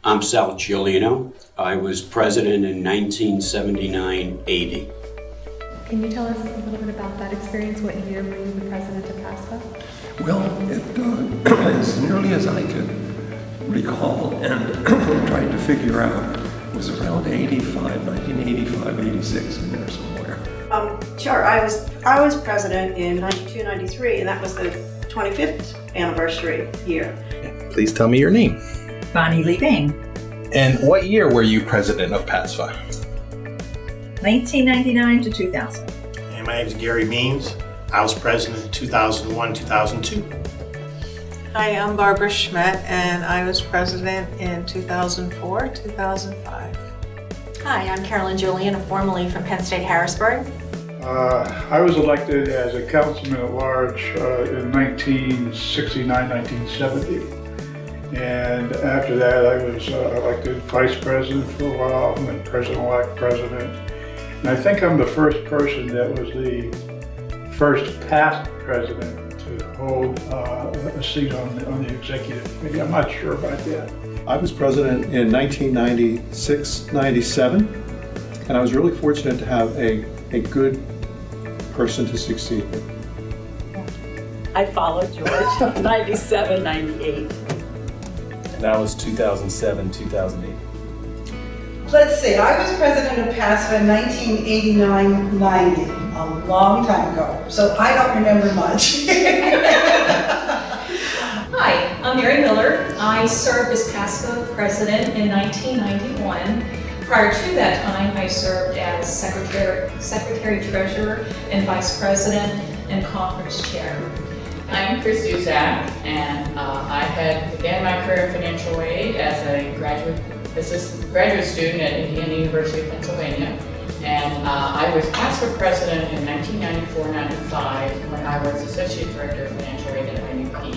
I'm Sal Giuliano. I was president in 1979-80. Can you tell us a little bit about that experience? What year were you the president of PASFAA? Well, as nearly as I could recall and tried to figure out, it was around 1985, 86 in there somewhere. Sure, I was president in 92, 93, and that was the 25th anniversary year. Please tell me your name. Bonnie Lee Bing. And what year were you president of PASFAA? 1999 to 2000. And my name is Gary Means. I was president in 2001, 2002. Hi, I'm Barbara Schmidt, and I was president in 2004, 2005. Hi, I'm Carolyn Julian, formerly from Penn State Harrisburg. I was elected as a councilman at large in 1969, 1970. And after that, I was elected vice president for a while, and then president-elect president. And I think I'm the first person that was the first past president to hold a seat on the executive committee. I'm not sure about that. I was president in 1996-97, and I was really fortunate to have a good person to succeed me. I followed George, 97, 98. And that was 2007, 2008. Let's see, I was president of PASFAA in 1989-90, a long time ago, so I don't remember much. Hi, I'm Mary Miller. I served as PASFAA president in 1991. Prior to that time, I served as secretary treasurer and vice president and conference chair. I'm Chris Zuzak, and I began my career in financial aid as a graduate student at Indiana University of Pennsylvania. And I was PASFAA president in 1994-95 when I was associate director of financial aid at IUP.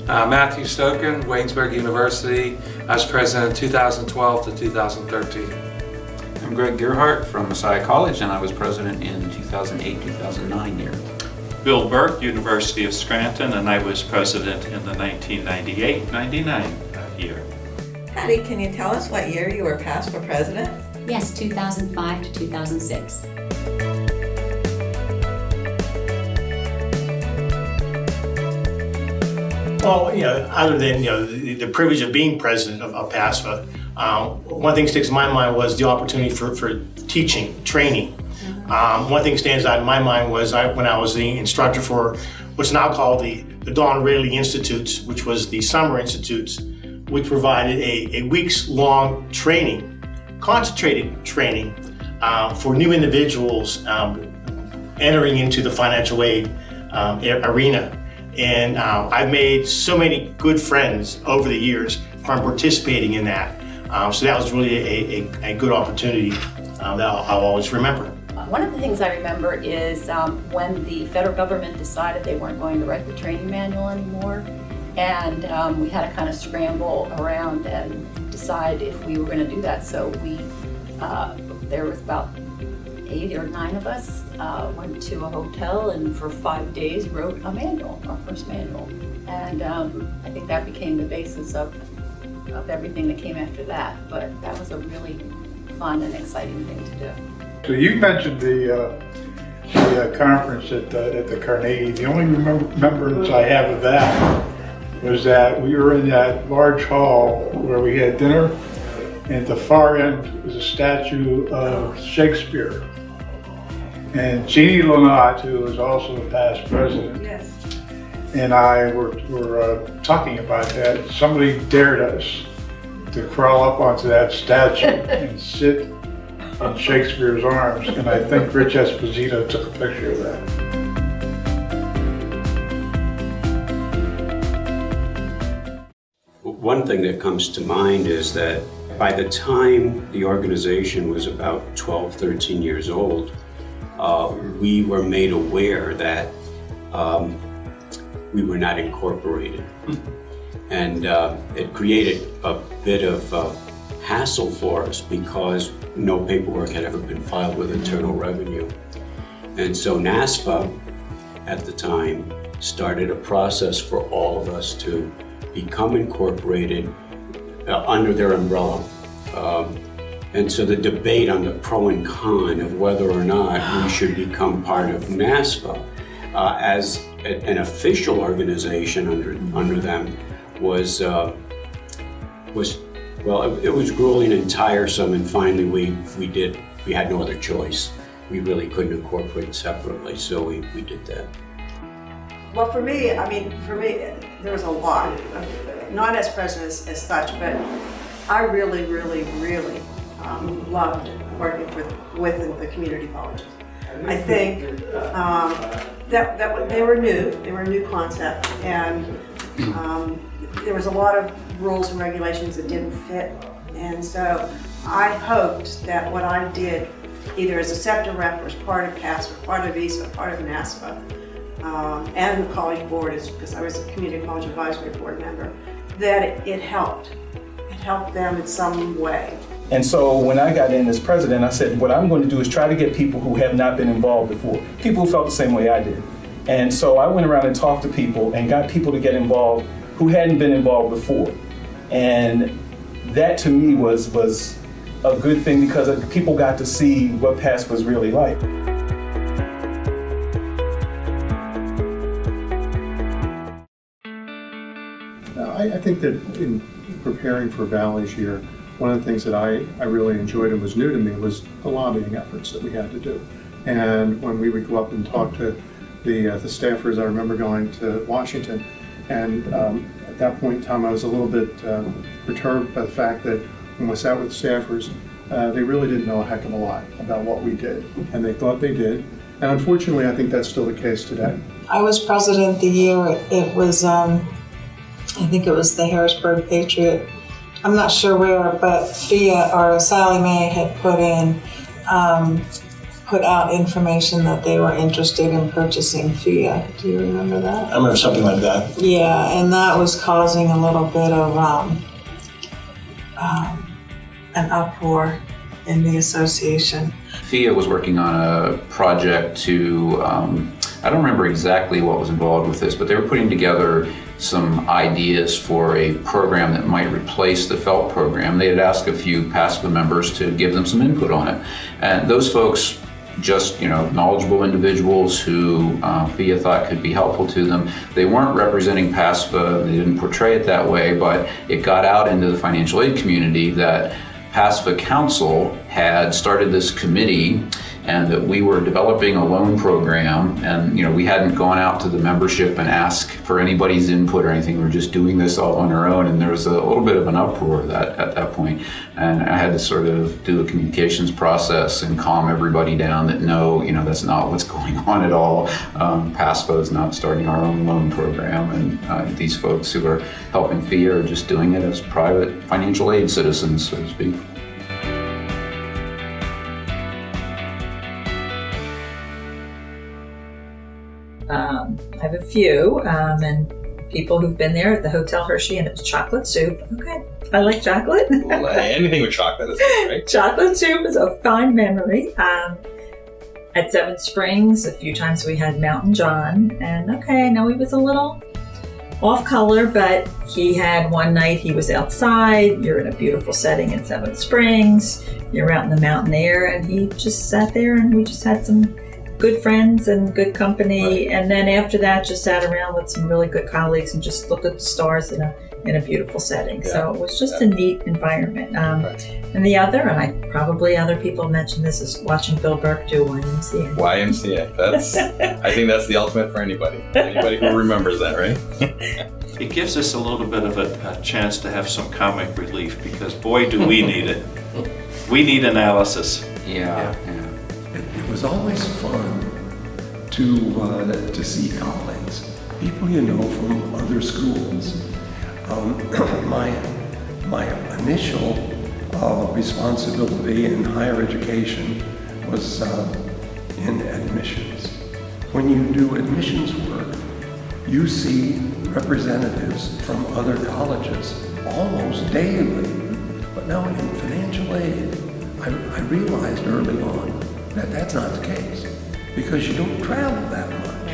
Matthew Stoken, Waynesburg University. I was president 2012 to 2013. I'm Greg Gerhardt from Messiah College, and I was president in 2008-2009 year. Bill Burke, University of Scranton, and I was president in the 1998-99 year. Patty, can you tell us what year you were PASFAA president? Yes, 2005 to 2006. Well, other than the privilege of being president of PASFAA, one thing sticks in my mind was the opportunity for teaching, training. One thing stands out in my mind was when I was the instructor for what's now called the Don Rayleigh Institutes, which was the summer institutes, which provided a weeks-long training, concentrated training for new individuals entering into the financial aid arena. And I've made so many good friends over the years from participating in that. So that was really a good opportunity that I'll always remember. One of the things I remember is when the federal government decided they weren't going to write the training manual anymore, and we had to kind of scramble around and decide if we were going to do that. So there was about 8 or 9 of us, went to a hotel and for 5 days wrote a manual, our first manual. And I think that became the basis of everything that came after that. But that was a really fun and exciting thing to do. So you mentioned the conference at the Carnegie. The only remembrance I have of that was that we were in that large hall where we had dinner, and at the far end was a statue of Shakespeare. And Jeannie Lonat, who was also a past president, Yes. and I were talking about that. Somebody dared us to crawl up onto that statue and sit in Shakespeare's arms, and I think Rich Esposito took a picture of that. One thing that comes to mind is that by the time the organization was about 12, 13 years old, we were made aware that we were not incorporated. And it created a bit of hassle for us because no paperwork had ever been filed with Internal Revenue. And so NASFA at the time started a process for all of us to become incorporated under their umbrella. And so the debate on the pro and con of whether or not we should become part of NASFA as an official organization under them was it was grueling and tiresome, and finally we had no other choice. We really couldn't incorporate separately, so we did that. Well, for me, there was a lot, not as president as such, but I really, really, really loved working with the community colleges. I think that they were a new concept, and there was a lot of rules and regulations that didn't fit, and so I hoped that what I did, either as a SEPTA rep or as part of PASFAA, part of VISA, part of NASFA, and the college board, because I was a community college advisory board member, that it helped. It helped them in some way. And so when I got in as president, I said, what I'm going to do is try to get people who have not been involved before, people who felt the same way I did. And so I went around and talked to people and got people to get involved who hadn't been involved before. And that to me was a good thing, because people got to see what PASFAA was really like. I think that in preparing for Valley's year, one of the things that I really enjoyed and was new to me was the lobbying efforts that we had to do. And when we would go up and talk to the staffers, I remember going to Washington, and at that point in time I was a little bit perturbed by the fact that when I sat with staffers, they really didn't know a heck of a lot about what we did, and they thought they did. And unfortunately, I think that's still the case today. I was president the year it was, I think it was the Harrisburg Patriot. I'm not sure where, but FIA or Sally Mae had put out information that they were interested in purchasing FIA. Do you remember that? I remember something like that. Yeah, and that was causing a little bit of an uproar in the association. FIA was working on a project to, I don't remember exactly what was involved with this, but they were putting together some ideas for a program that might replace the FELT program. They had asked a few PASFAA members to give them some input on it. And those folks, just knowledgeable individuals who FIA thought could be helpful to them. They weren't representing PASFAA, they didn't portray it that way, but it got out into the financial aid community that PASFAA Council had started this committee, and that we were developing a loan program, and we hadn't gone out to the membership and asked for anybody's input or anything. We were just doing this all on our own, and there was a little bit of an uproar at that point. And I had to sort of do a communications process and calm everybody down that no, that's not what's going on at all. PASFAA is not starting our own loan program, and these folks who are helping FIA are just doing it as private financial aid citizens, so to speak. I have a few, and people who've been there at the Hotel Hershey, and it's chocolate soup. Okay, I like chocolate. Well, anything with chocolate is good, right? Chocolate soup is a fine memory. At Seven Springs, a few times we had Mountain John, and okay, I know he was a little off color, but he had one night he was outside. You're in a beautiful setting in Seven Springs. You're out in the mountain air, and he just sat there, and we just had some good friends and good company, and then after that just sat around with some really good colleagues and just looked at the stars in a beautiful setting. Yeah. So it was just a neat environment. And the other, and other people mentioned this, is watching Bill Burke do YMCA. YMCA, I think that's the ultimate for anybody who remembers that, right? It gives us a little bit of a chance to have some comic relief, because boy do we need it. We need analysis. Yeah. It was always fun to see colleagues, people from other schools. My initial responsibility in higher education was in admissions. When you do admissions work, you see representatives from other colleges almost daily. But now in financial aid, I realized early on that that's not the case, because you don't travel that much.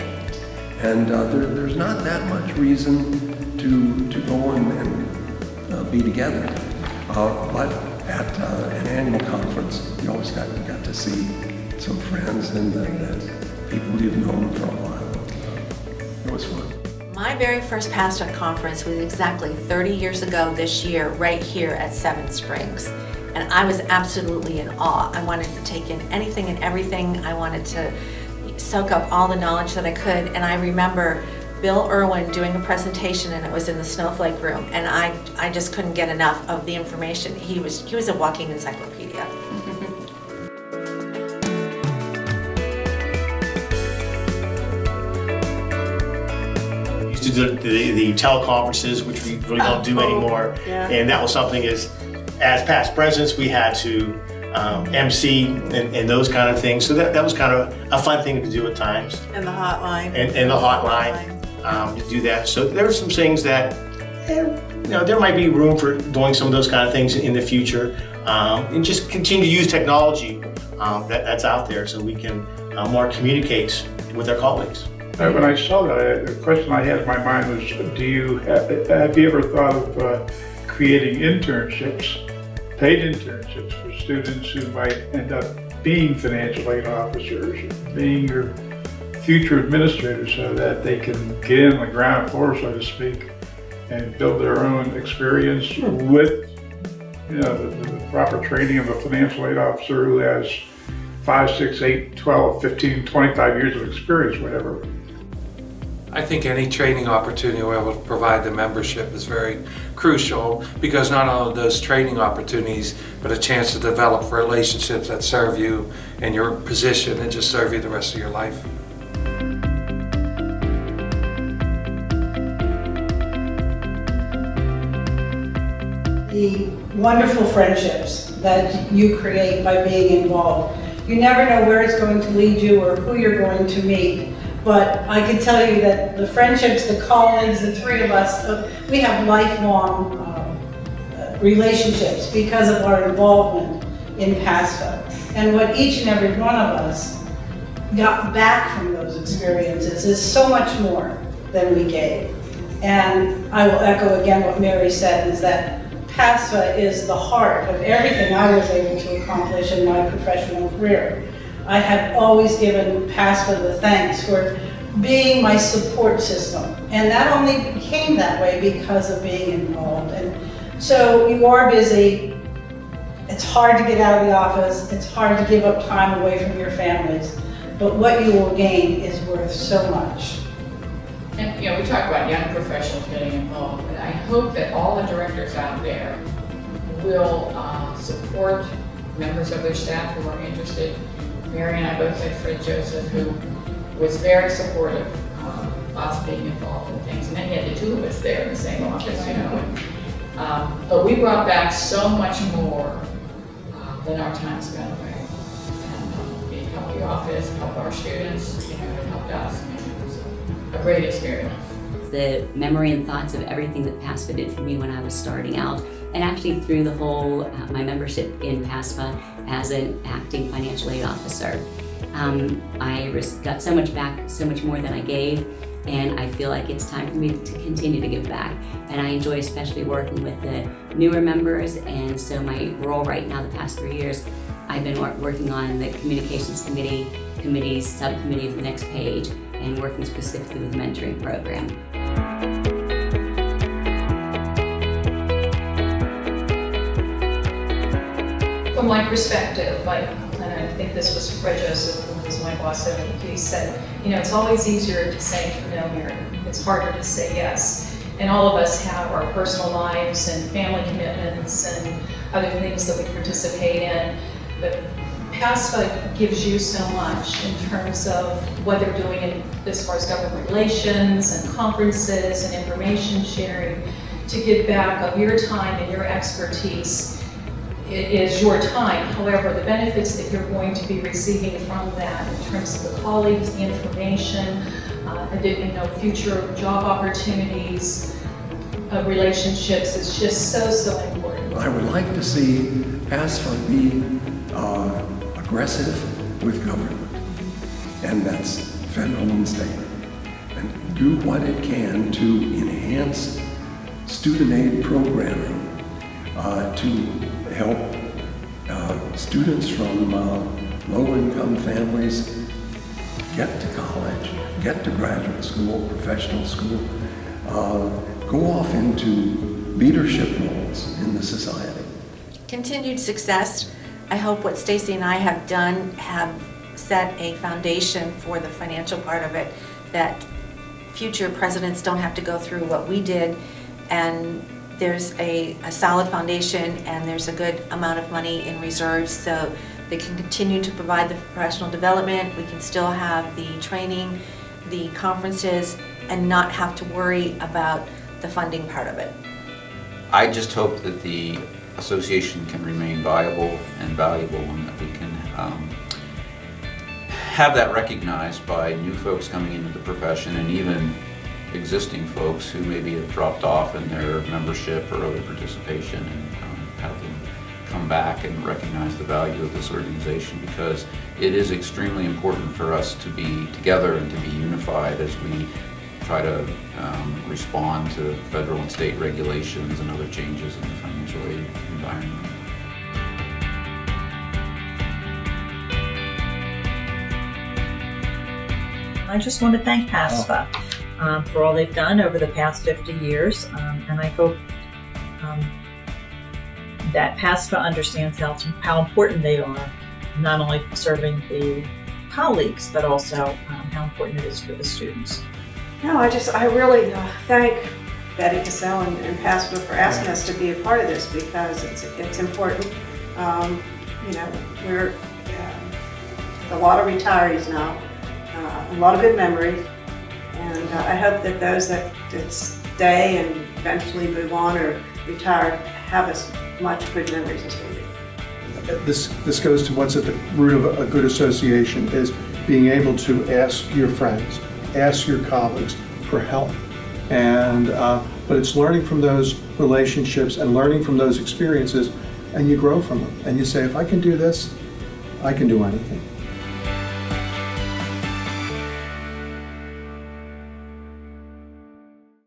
And there's not that much reason to go and be together. But at an annual conference, you always got to see some friends and people you've known for a while. It was fun. My very first PASFAA conference was exactly 30 years ago this year, right here at Seven Springs. And I was absolutely in awe. I wanted to take in anything and everything. I wanted to soak up all the knowledge that I could. And I remember Bill Irwin doing a presentation, and it was in the Snowflake room. And I just couldn't get enough of the information. He was a walking encyclopedia. To the teleconferences, which we really don't do anymore, and that was something as past presidents we had to MC and those kind of things. So that was kind of a fun thing to do at times. And the hotline. And the hotline, you do that. So there are some things that there might be room for doing some of those kind of things in the future, and just continue to use technology that's out there so we can more communicate with our colleagues. When I saw that, the question I had in my mind was, have you ever thought of creating internships, paid internships for students who might end up being financial aid officers, being your future administrators, so that they can get in the ground floor, so to speak, and build their own experience with the proper training of a financial aid officer who has 5, 6, 8, 12, 15, 25 years of experience, whatever. I think any training opportunity we're able to provide the membership is very crucial, because not only those training opportunities, but a chance to develop relationships that serve you in your position and just serve you the rest of your life. The wonderful friendships that you create by being involved. You never know where it's going to lead you or who you're going to meet. But I can tell you that the friendships, the colleagues, the three of us, we have lifelong relationships because of our involvement in PASFAA. And what each and every one of us got back from those experiences is so much more than we gave. And I will echo again what Mary said, is that PASFAA is the heart of everything I was able to accomplish in my professional career. I have always given PASFAA the thanks for being my support system. And that only became that way because of being involved. And so you are busy. It's hard to get out of the office. It's hard to give up time away from your families. But what you will gain is worth so much. And we talk about young professionals getting involved, and I hope that all the directors out there will support members of their staff who are interested. Mary and I both had Fred Joseph, who was very supportive of us being involved in things. And then you had the two of us there in the same office, but we brought back so much more than our time spent away. And it helped the office, helped our students, it helped us. It was a great experience. The memory and thoughts of everything that PASFAA did for me when I was starting out, and actually through the whole, my membership in PASFAA as an acting financial aid officer. I got so much back, so much more than I gave, and I feel like it's time for me to continue to give back. And I enjoy especially working with the newer members, and so my role right now, the past 3 years, I've been working on the communications committee's subcommittee of the next page, and working specifically with the mentoring program. From my perspective, and I think this was Fred Joseph, who was my boss, and he said, it's always easier to say no, Mary. It's harder to say yes. And all of us have our personal lives and family commitments and other things that we participate in. But PASFAA gives you so much in terms of what they're doing as far as government relations and conferences and information sharing, to give back of your time and your expertise. It is your time. However, the benefits that you're going to be receiving from that in terms of the colleagues, the information, future job opportunities, relationships, is just so important. I would like to see PASFAA be aggressive with government, and that's federal and state, and do what it can to enhance student aid programming to help students from low-income families get to college, get to graduate school, professional school, go off into leadership roles in the society. Continued success. I hope what Stacy and I have done have set a foundation for the financial part of it, that future presidents don't have to go through what we did, and there's a solid foundation and there's a good amount of money in reserves so they can continue to provide the professional development. We can still have the training, the conferences, and not have to worry about the funding part of it. I just hope that the association can remain viable and valuable, and that we can have that recognized by new folks coming into the profession, and even existing folks who maybe have dropped off in their membership or other participation, and have them come back and recognize the value of this organization, because it is extremely important for us to be together and to be unified as we try to respond to federal and state regulations and other changes in the financial aid environment. I just want to thank PASFAA for all they've done over the past 50 years, and I hope that PASFAA understands how important they are, not only for serving the colleagues, but also how important it is for the students. No, I really thank Betty Cassell and PASFAA for asking us to be a part of this, because it's important. You know, we're a lot of retirees now, a lot of good memories, and I hope that those that stay and eventually move on or retire have as much good memories as we do. This goes to what's at the root of a good association, is being able to ask your friends, ask your colleagues for help. And but it's learning from those relationships and learning from those experiences, and you grow from them. And you say, if I can do this, I can do anything.